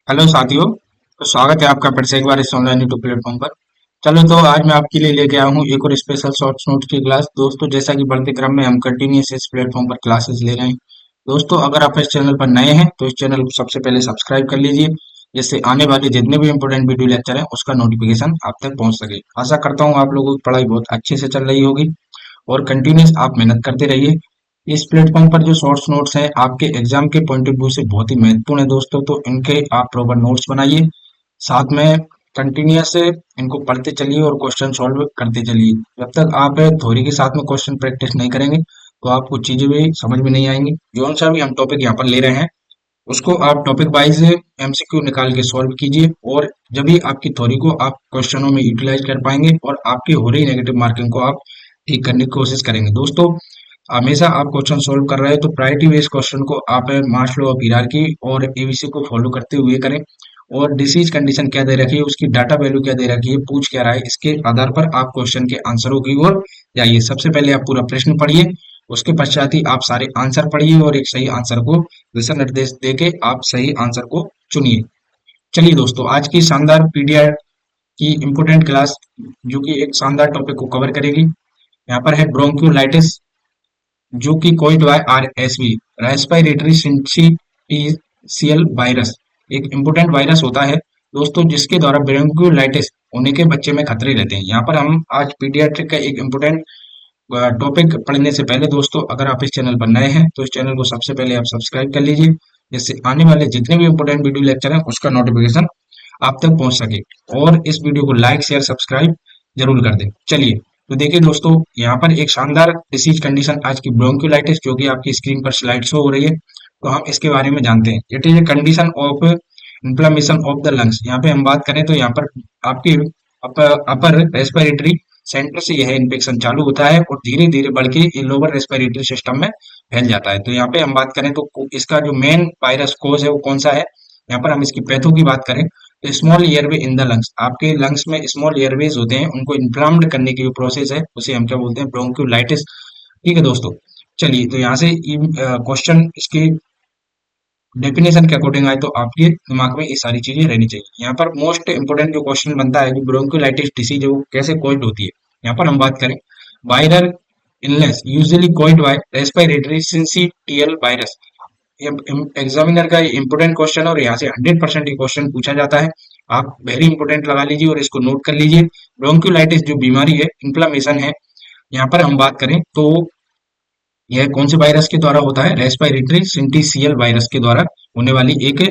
Hello साथियों। तो स्वागत है आपका फिर से एक बार इस ऑनलाइन यूट्यूब प्लेटफॉर्म पर। चलो तो आज मैं आपके लिए लेके आया हूँ एक और स्पेशल शॉर्ट्स नोट्स की क्लास। दोस्तों, जैसा कि बढ़ते क्रम में हम कंटिन्यूस इस प्लेटफॉर्म पर क्लासेस ले रहे हैं। दोस्तों, अगर आप इस चैनल पर नए हैं तो इस चैनल को सबसे पहले सब्सक्राइब कर लीजिए, जिससे आने वाले जितने भी इंपॉर्टेंट वीडियो लेक्चर हैं उसका नोटिफिकेशन आप तक पहुंच सके। आशा करता हूँ आप लोगों की पढ़ाई बहुत अच्छे से चल रही होगी और कंटिन्यूस आप मेहनत करते रहिए। इस प्लेटफॉर्म पर जो शॉर्ट्स नोट्स हैं आपके एग्जाम के पॉइंट ऑफ व्यू से बहुत ही महत्वपूर्ण है दोस्तों, तो इनके आप प्रॉपर नोट्स बनाइए। साथ में कंटिन्यूस इनको पढ़ते चलिए और क्वेश्चन सॉल्व करते चलिए। जब तक आप थ्योरी के साथ में क्वेश्चन प्रैक्टिस नहीं करेंगे तो आपको चीजें भी समझ में नहीं आएंगी। जो सा भी हम टॉपिक यहाँ पर ले रहे हैं उसको आप टॉपिक वाइज एमसीक्यू निकाल के सॉल्व कीजिए, और जब भी आपकी थ्योरी को आप क्वेश्चनों में यूटिलाइज कर पाएंगे और आपकी हो रही नेगेटिव मार्किंग को आप ठीक करने की कोशिश करेंगे। दोस्तों, हमेशा आप क्वेश्चन सोल्व कर रहे हैं तो प्रायोरिटी बेस्ड क्वेश्चन को आप मास्लो ऑफ हिरार्की और एबीसी को फॉलो करते हुए करें। और डिसीज कंडीशन क्या दे रखी है, उसकी डाटा वैल्यू क्या दे रखी है, पूछ क्या रहा है, इसके आधार पर आप क्वेश्चन के आंसरों की ओर जाइए। सबसे पहले आप पूरा प्रश्न पढ़िए, उसके पश्चात ही आप सारे आंसर पढ़िए और एक सही आंसर को दिशा निर्देश देके आप सही आंसर को चुनिए। चलिए दोस्तों, आज की शानदार पीडीआर की इम्पोर्टेंट क्लास जो कि एक शानदार टॉपिक को कवर करेगी। यहाँ पर है ब्रोंक्यूलाइटिस, जो कि कोइड बाय आरएसवी, रेस्पिरेटरी सिंचिटियल वायरस, एक इम्पोर्टेंट वायरस होता है दोस्तों, जिसके द्वारा ब्रोंक्यूलाइटिस होने के बच्चे में खतरे रहते हैं। यहाँ पर हम आज पीडियाट्रिक का एक इम्पोर्टेंट टॉपिक पढ़ने से पहले दोस्तों, अगर आप इस चैनल पर नए हैं तो इस चैनल को सबसे पहले आप सब्सक्राइब कर लीजिए, जिससे आने वाले जितने भी इम्पोर्टेंट वीडियो लेक्चर हैं उसका नोटिफिकेशन आप तक पहुंच सके। और इस वीडियो को लाइक शेयर सब्सक्राइब जरूर कर दें। चलिए तो देखिए दोस्तों, यहाँ पर एक शानदार डिसीज कंडीशन आज की ब्रोंक्यूलाइटिस, जो कि आपकी स्क्रीन पर स्लाइड शो हो रही है, तो हम इसके बारे में जानते हैं। It is a condition of inflammation of the lungs. यहाँ पे हम बात करें तो यहाँ पर आपके अपर रेस्पिरेटरी सेंटर से यह इन्फेक्शन चालू होता है और धीरे धीरे बढ़ के ये लोअर रेस्पिरेटरी सिस्टम में फैल जाता है। तो यहाँ पे हम बात करें तो इसका जो मेन वायरस कोज है वो कौन सा है। यहाँ पर हम इसकी पैथो की बात करें तो small airway in the lungs, आपके लंग्स में स्मॉल एयरवेज होते हैं, उनको इन्फ्लाम्ड करने की जो प्रोसेस है उसे हम क्या बोलते हैं, ब्रोंक्यूलाइटिस। ठीक है दोस्तों, चलिए तो यहाँ से क्वेश्चन इसके डेफिनेशन के अकॉर्डिंग आए तो आपके दिमाग में ये सारी चीजें रहनी चाहिए। यहाँ पर मोस्ट इंपोर्टेंट जो क्वेश्चन बनता है कि ब्रोंक्यूलाइटिस डिसीज वो कैसे कोल्ड होती है। यहाँ पर हम बात करें viral illness usually cold by respiratory syncytial virus. Examiner का ये इंपोर्टेंट क्वेश्चन और यहाँ से 100% ये क्वेश्चन पूछा जाता है। आप वेरी इंपोर्टेंट लगा लीजिए और इसको नोट कर लीजिए। ब्रोंक्यूलाइटिस जो बीमारी है, इन्फ्लामेशन है, यहाँ पर हम बात करें तो यह कौन से वायरस के द्वारा होता है, रेस्पिरेटरी सिंटिसियल वायरस के द्वारा होने वाली एक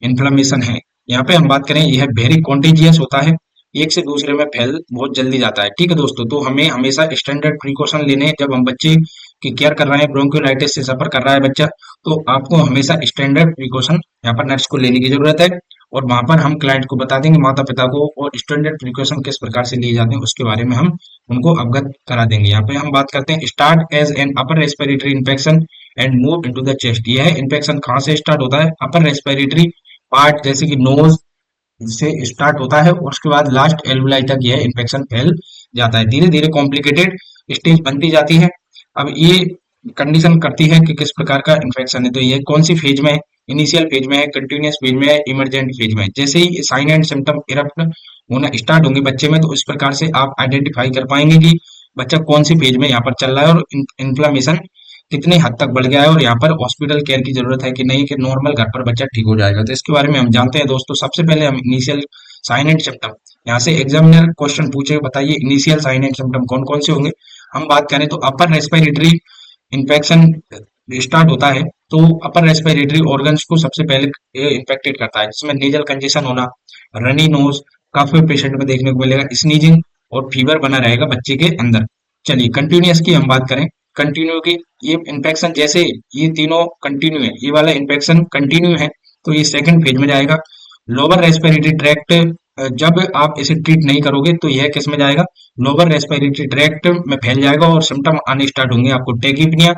इन्फ्लामेशन है। यहाँ पे हम बात करें यह वेरी कॉन्टेजियस होता है, एक से दूसरे में फैल बहुत जल्दी जाता है। ठीक है दोस्तों, तो हमें हमेशा स्टैंडर्ड प्रिकॉशन लेने हैं। जब हम बच्चे की केयर कर रहे हैं, ब्रोंक्यूलाइटिस से सफर कर रहा है बच्चा, तो आपको हमेशा स्टैंडर्ड प्रिकॉशन यहाँ पर नर्स को लेने की जरूरत है। और वहां पर हम क्लाइंट को बता देंगे, माता पिता को, और स्टैंडर्ड प्रिकॉशन किस प्रकार से लिए जाते हैं उसके बारे में हम उनको अवगत करा देंगे। यहाँ पे हम बात करते हैं start as an upper respiratory infection and move into the chest. यह इन्फेक्शन कहाँ से स्टार्ट होता है, अपर रेस्पिरेटरी पार्ट जैसे कि नोज से स्टार्ट होता है और उसके बाद लास्ट एल्वुलाई तक यह इन्फेक्शन फैल जाता है। धीरे धीरे कॉम्प्लिकेटेड स्टेज बनती जाती है। अब ये कंडीशन करती है कि किस प्रकार का इन्फेक्शन है, तो ये कौन सी फेज में है, इनिशियल फेज में है, कंटिन्यूस फेज में है, इमरजेंट फेज में है। जैसे ही साइन एंड सिम्टम इरप्ट होना स्टार्ट होंगे बच्चे में, तो इस प्रकार से आप आइडेंटिफाई कर पाएंगे कि बच्चा कौन सी फेज में यहाँ पर चल रहा है और इन्फ्लामेशन कितनी हद तक बढ़ गया है और यहाँ पर हॉस्पिटल केयर की जरूरत है कि नहीं, कि नॉर्मल घर पर बच्चा ठीक हो जाएगा। तो इसके बारे में हम जानते हैं दोस्तों। सबसे पहले हम इनिशियल साइन एंड सिम्टम, यहाँ से एग्जामिनर क्वेश्चन पूछे, बताइए इनिशियल साइन एंड सिम्टम कौन कौन से होंगे। हम बात करें तो अपर रेस्पिरेटरी इन्फेक्शन स्टार्ट होता है तो अपर रेस्पिरेटरी ऑर्गन्स को सबसे पहले इन्फेक्टेड करता है, जिसमें नेजल कंजेशन होना, रनी नोज कफ पेशेंट में देखने को मिलेगा, स्नीजिंग और फीवर बना रहेगा बच्चे के अंदर। चलिए कंटिन्यूस की हम बात करें, कंटिन्यू की ये इन्फेक्शन, जैसे ये तीनों कंटिन्यू है, ये वाला इन्फेक्शन कंटिन्यू है तो ये सेकंड फेज में जाएगा। लोअर रेस्पिरेटरी ट्रैक्ट, जब आप इसे ट्रीट नहीं करोगे तो यह किस में जाएगा, लोअर रेस्पिरेटरी ट्रैक्ट में फैल जाएगा और सिम्टम आने स्टार्ट होंगे आपको टेकीपनिया,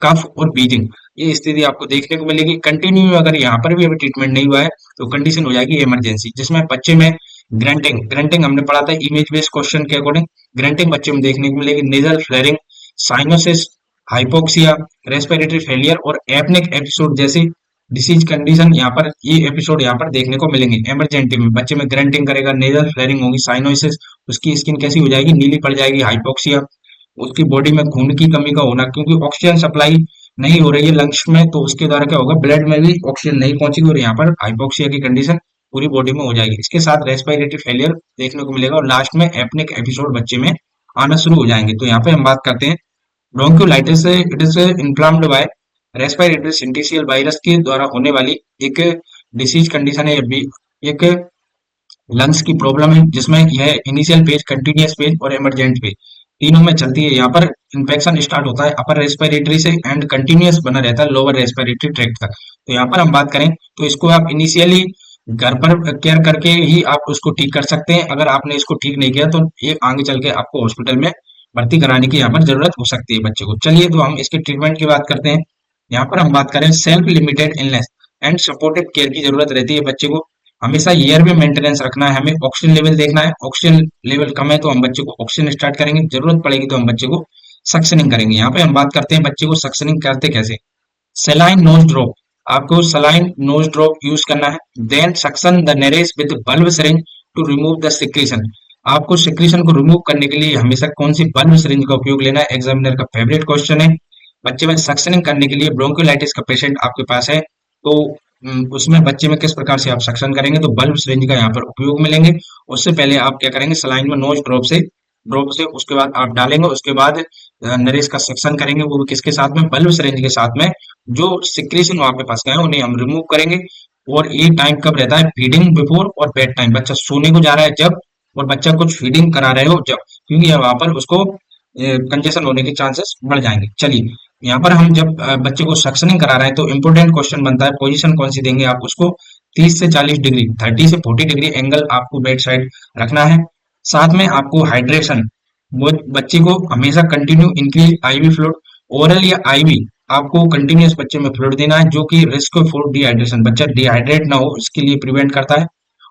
कफ और बीजिंग, ये स्थिति आपको देखने को मिलेगी। कंटिन्यू अगर यहाँ पर भी अभी ट्रीटमेंट नहीं हुआ है तो कंडीशन हो जाएगी इमरजेंसी, जिसमें बच्चे में ग्रंटिंग, ग्रंटिंग हमने पढ़ा था इमेज बेस्ड क्वेश्चन के अकॉर्डिंग, ग्रंटिंग बच्चे में देखने को मिलेगी, nasal flaring, cyanosis, hypoxia, respiratory failure और एपनिक एपिसोड जैसी डिसीज कंडीशन यहाँ पर ये एपिसोड यहाँ पर देखने को मिलेंगे। इमरजेंसी में बच्चे में ग्रंटिंग करेगा, नेजल फ्लेयरिंग होगी, साइनोसिस, उसकी स्किन कैसी हो जाएगी, नीली पड़ जाएगी, हाइपोक्सिया, उसकी बॉडी में खून की कमी का होना, क्योंकि ऑक्सीजन सप्लाई नहीं हो रही है लंग्स में, तो उसके द्वारा क्या होगा, ब्लड में भी ऑक्सीजन नहीं पहुंचेगी और यहाँ पर हाइपोक्सिया की कंडीशन पूरी बॉडी में हो जाएगी। इसके साथ रेस्पिरेटरी फेलियर देखने को मिलेगा और लास्ट में एपनिक एपिसोड बच्चे में आना शुरू हो जाएंगे। तो यहाँ पे हम बात करते हैं ब्रोंकियोलाइटिस से, it is inflamed by respiratory syncytial virus के द्वारा होने वाली एक डिसीज कंडीशन है। ये भी एक लंग्स की प्रॉब्लम है जिसमें यह इनिशियल फेज, कंटिन्यूअस फेज और इमरजेंट फेज तीनों में चलती है। यहाँ पर इन्फेक्शन स्टार्ट होता है अपर रेस्पिरेटरी से एंड कंटिन्यूअस बना रहता है लोअर रेस्पिरेटरी ट्रैक्ट तक। तो यहाँ पर हम बात करें तो इसको आप इनिशियली घर पर केयर करके ही आप उसको ठीक कर सकते हैं। अगर आपने इसको ठीक नहीं किया तो ये आगे चल के आपको हॉस्पिटल में भर्ती कराने की यहाँ पर जरूरत हो सकती है बच्चे को। चलिए तो हम इसके ट्रीटमेंट की बात करते हैं। यहाँ पर हम बात करें self limited illness and supportive care की जरूरत रहती है बच्चे को। हमेशा ईयर में मेंटेनेंस रखना है, हमें ऑक्सीजन लेवल देखना है। ऑक्सीजन लेवल कम है तो हम बच्चे को ऑक्सीजन स्टार्ट करेंगे, जरूरत पड़ेगी तो हम बच्चे को सक्शनिंग करेंगे। यहाँ पे हम बात करते हैं बच्चे को सक्शनिंग करते कैसे। सेलाइन नोज ड्रॉप, आपको सलाइन नोज ड्रॉप यूज करना है। Then suction the nares with bulb syringe to remove the secretion, आपको सिक्रीशन को रिमूव करने के लिए हमेशा कौन सी बल्ब सिरिंज का उपयोग लेना है, एग्जामिनर का फेवरेट क्वेश्चन है। बच्चे में सक्शनिंग करने के लिए ब्रोंकियोलाइटिस का पेशेंट आपके पास है तो उसमें बच्चे में किस प्रकार से आप सक्शन करेंगे, तो बल्ब सिरिंज का यहाँ पर उपयोग मिलेंगे। उससे पहले आप क्या करेंगे, सलाइन में नोज ड्रॉप से उसके बाद आप डालेंगे, उसके बाद नरेश का सक्शन करेंगे, वो भी किसके साथ में, बल्ब सिरिंज के साथ में। जो सिक्रेशन वहां पे फंस गए हैं उन्हें हम रिमूव करेंगे। और ये टाइम कब रहता है, फीडिंग बिफोर और बेड टाइम, बच्चा सोने को जा रहा है जब और बच्चा कुछ फीडिंग करा रहे हो जब, क्योंकि वहां पर उसको कंजेशन होने के चांसेस बढ़ जाएंगे। चलिए यहाँ पर हम जब बच्चे को सक्शनिंग करा रहे हैं तो इंपॉर्टेंट क्वेश्चन बनता है पोजीशन कौन सी देंगे आप उसको। 30 से 40 डिग्री, 30 से 40 डिग्री एंगल आपको बेड साइड रखना है। साथ में आपको हाइड्रेशन, वो बच्चे को हमेशा continue increase IV fluid, oral या आईवी, आपको कंटिन्यूअस बच्चे में फ्लूइड देना है जो कि रिस्क फॉर डिहाइड्रेशन, बच्चा डिहाइड्रेट ना हो इसके लिए प्रिवेंट करता है।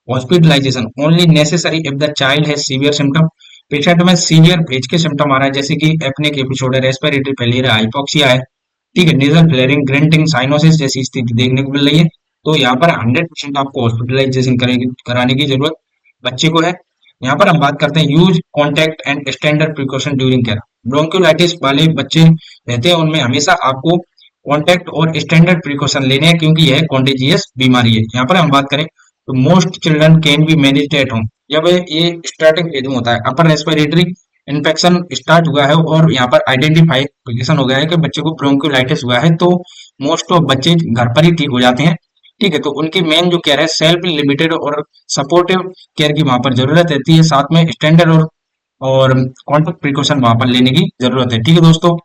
Hospitalization only necessary if the child has severe symptom, patient में सीवियर भेज के सिम्टम आ रहा है जैसे कि एपनिक एपिसोड है, रेस्पिरेटरी फेलियर है, हाइपोक्सिया है, ठीक है, नेजल फ्लेयरिंग, ग्रंटिंग, साइनोसिस जैसी स्थिति देखने को मिल रही है, तो यहाँ पर 100% आपको हॉस्पिटलाइजेशन कराने की जरूरत बच्चे को है। यहाँ पर हम बात करते हैं use contact and standard precaution during care. Bronchiolitis वाले बच्चे रहते हैं उनमें हमेशा आपको कॉन्टैक्ट और स्टैंडर्ड प्रिकॉशन लेने हैं क्योंकि यह कॉन्टेजियस बीमारी है। यहाँ पर हम बात करें तो most children can be managed at home, जब ये स्टार्टिंग फेज में होता है, अपर रेस्पिरेटरी इन्फेक्शन स्टार्ट हुआ है और यहाँ पर आइडेंटिफिकेशन हो गया है कि बच्चे को ब्रोंकियोलाइटिस हुआ है, तो मोस्ट ऑफ बच्चे घर पर ही ठीक हो जाते हैं। ठीक है, तो उनकी मेन जो केयर है सेल्फ लिमिटेड और सपोर्टिव केयर की वहां पर जरूरत रहती है, साथ में स्टैंडर्ड और कॉन्टैक्ट प्रिकॉशन वहां पर लेने की जरूरत है। ठीक है दोस्तों,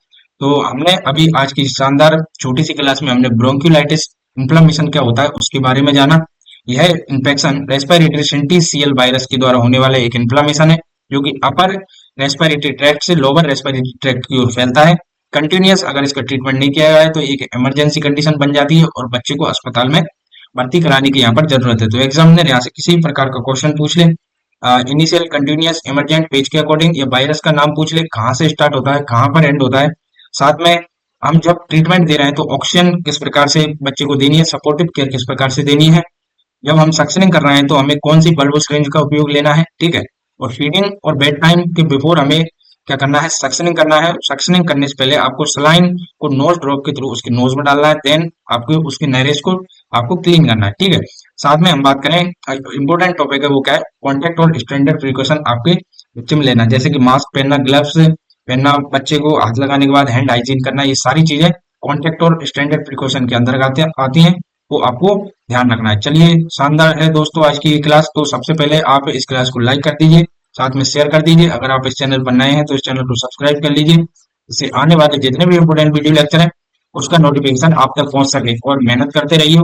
तो हमने अभी आज की शानदार छोटी सी क्लास में हमने ब्रोंकियोलाइटिस इन्फ्लेमेशन क्या होता है उसके बारे में जाना। यह इन्फेक्शन रेस्पिरेटरी सिंटिशियल वायरस के द्वारा होने वाला एक इन्फ्लेमेशन है जो कि अपर रेस्पिरेटरी ट्रैक्ट से लोअर रेस्पिरेटरी ट्रैक्ट की ओर फैलता है। कंटिन्यूअस अगर इसका ट्रीटमेंट नहीं किया गया है तो एक इमरजेंसी कंडीशन बन जाती है और बच्चे को अस्पताल में भर्ती कराने की यहाँ पर जरूरत है। तो एग्जामिनर यहाँ से किसी भी प्रकार का क्वेश्चन पूछ ले, इनिशियल, कंटिन्यूअस, इमरजेंट पेज के अकॉर्डिंग, या वायरस का नाम पूछ ले, कहाँ से स्टार्ट होता है, कहाँ पर एंड होता है, साथ में हम जब ट्रीटमेंट दे रहे हैं तो ऑक्सीजन किस प्रकार से बच्चे को देनी है, सपोर्टिव केयर किस प्रकार से देनी है, जब हम सक्शनिंग कर रहे हैं तो हमें कौन सी बल्बोस रेंज का उपयोग लेना है, ठीक है, और फीडिंग और बेड टाइम के बिफोर हमें क्या करना है, सक्शनिंग करना है। सक्शनिंग करने से पहले आपको सलाइन को नोज ड्रॉप के थ्रू उसके नोज में डालना है, देन आपको उसके नरेज को आपको क्लीन करना है। ठीक है, साथ में हम बात करें इंपॉर्टेंट टॉपिक है वो क्या है, कॉन्टैक्ट और स्टैंडर्ड प्रिकॉशन आपके बच्चे में लेना, जैसे कि मास्क पहनना, ग्लव्स पहनना, बच्चे को हाथ लगाने के बाद हैंड हाइजीन करना, ये सारी चीजें कॉन्टैक्ट और स्टैंडर्ड प्रिकॉशन के अंतर्गत आती हैं, वो आपको ध्यान रखना है। चलिए, शानदार है दोस्तों आज की ये क्लास। तो सबसे पहले आप इस क्लास को लाइक कर दीजिए, साथ में शेयर कर दीजिए। अगर आप इस चैनल पर नए हैं तो इस चैनल को सब्सक्राइब कर लीजिए, इससे आने वाले जितने भी इंपोर्टेंट वीडियो लेक्चर हैं उसका नोटिफिकेशन आप तक पहुंच सके। और मेहनत करते रहिए,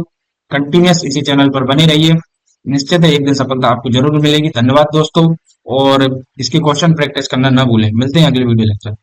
कंटिन्यूअस इसी चैनल पर बने रहिए, निश्चित है एक दिन सफलता आपको जरूर मिलेगी। धन्यवाद दोस्तों, और इसके क्वेश्चन प्रैक्टिस करना ना भूलें। मिलते हैं अगले वीडियो लेक्चर।